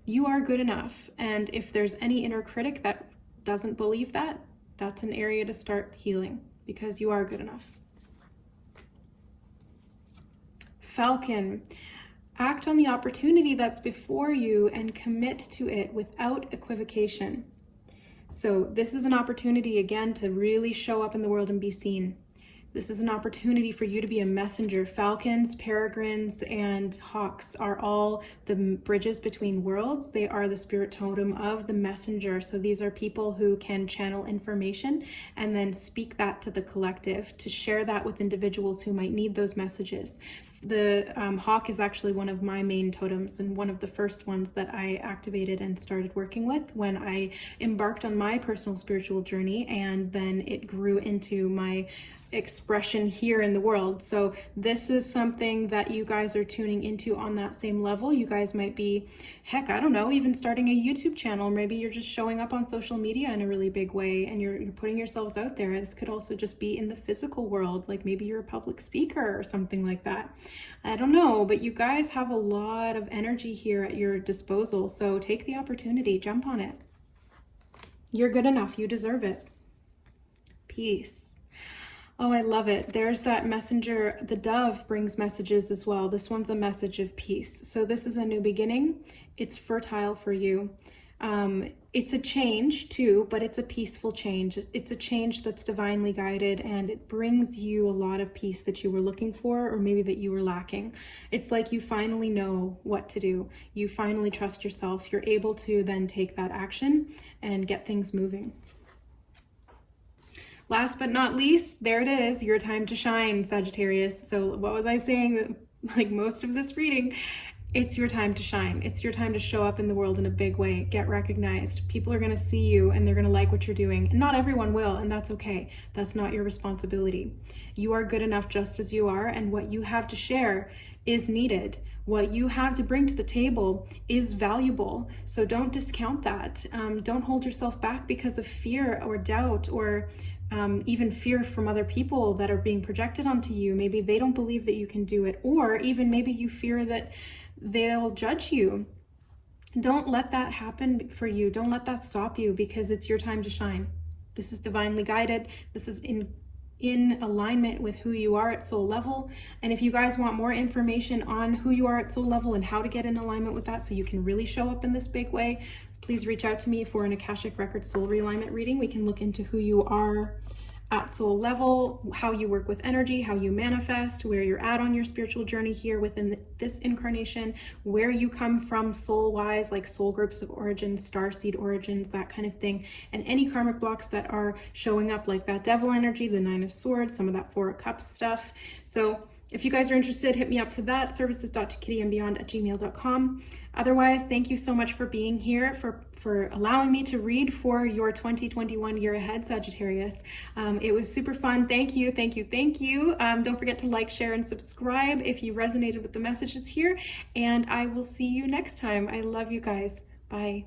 You are good enough. And if there's any inner critic that doesn't believe that, that's an area to start healing, because you are good enough. Falcon. Act on the opportunity that's before you and commit to it without equivocation. So this is an opportunity, again, to really show up in the world and be seen. This is an opportunity for you to be a messenger. Falcons, peregrines, and hawks are all the bridges between worlds. They are the spirit totem of the messenger. So these are people who can channel information and then speak that to the collective, to share that with individuals who might need those messages. The hawk is actually one of my main totems and one of the first ones that I activated and started working with when I embarked on my personal spiritual journey, and then it grew into my expression here in the world. So this is something that you guys are tuning into on that same level. You guys might be, heck, I don't know, even starting a YouTube channel. Maybe you're just showing up on social media in a really big way and you're putting yourselves out there. This could also just be in the physical world, like maybe you're a public speaker or something like that. I don't know, but you guys have a lot of energy here at your disposal. So take the opportunity, jump on it. You're good enough, you deserve it. Peace. Oh, I love it. There's that messenger. The dove brings messages as well. This one's a message of peace. So this is a new beginning. It's fertile for you. It's a change too, but it's a peaceful change. It's a change that's divinely guided, and it brings you a lot of peace that you were looking for, or maybe that you were lacking. It's like you finally know what to do. You finally trust yourself. You're able to then take that action and get things moving. Last but not least, there it is, your time to shine, Sagittarius. So what was I saying? Like most of this reading, it's your time to shine. It's your time to show up in the world in a big way, get recognized. People are going to see you and they're going to like what you're doing. And not everyone will, and that's okay. That's not your responsibility. You are good enough just as you are, and what you have to share is needed. What you have to bring to the table is valuable. So don't discount that. Don't hold yourself back because of fear or doubt, or even fear from other people that are being projected onto you. Maybe they don't believe that you can do it, or even maybe you fear that they'll judge you. Don't let that happen for you. Don't let that stop you, because it's your time to shine. This is divinely guided. This is in alignment with who you are at soul level. And if you guys want more information on who you are at soul level and how to get in alignment with that so you can really show up in this big way, please reach out to me for an Akashic Record soul realignment reading. We can look into who you are at soul level, how you work with energy, how you manifest, where you're at on your spiritual journey here within this incarnation, where you come from soul-wise, like soul groups of origin, starseed origins, that kind of thing, and any karmic blocks that are showing up, like that devil energy, the 9 of Swords, some of that 4 of Cups stuff. So if you guys are interested, hit me up for that, services.ToKittyandBeyond@gmail.com. Otherwise, thank you so much for being here, for allowing me to read for your 2021 year ahead, Sagittarius. It was super fun. Thank you, thank you, thank you. Don't forget to like, share, and subscribe if you resonated with the messages here, and I will see you next time. I love you guys. Bye.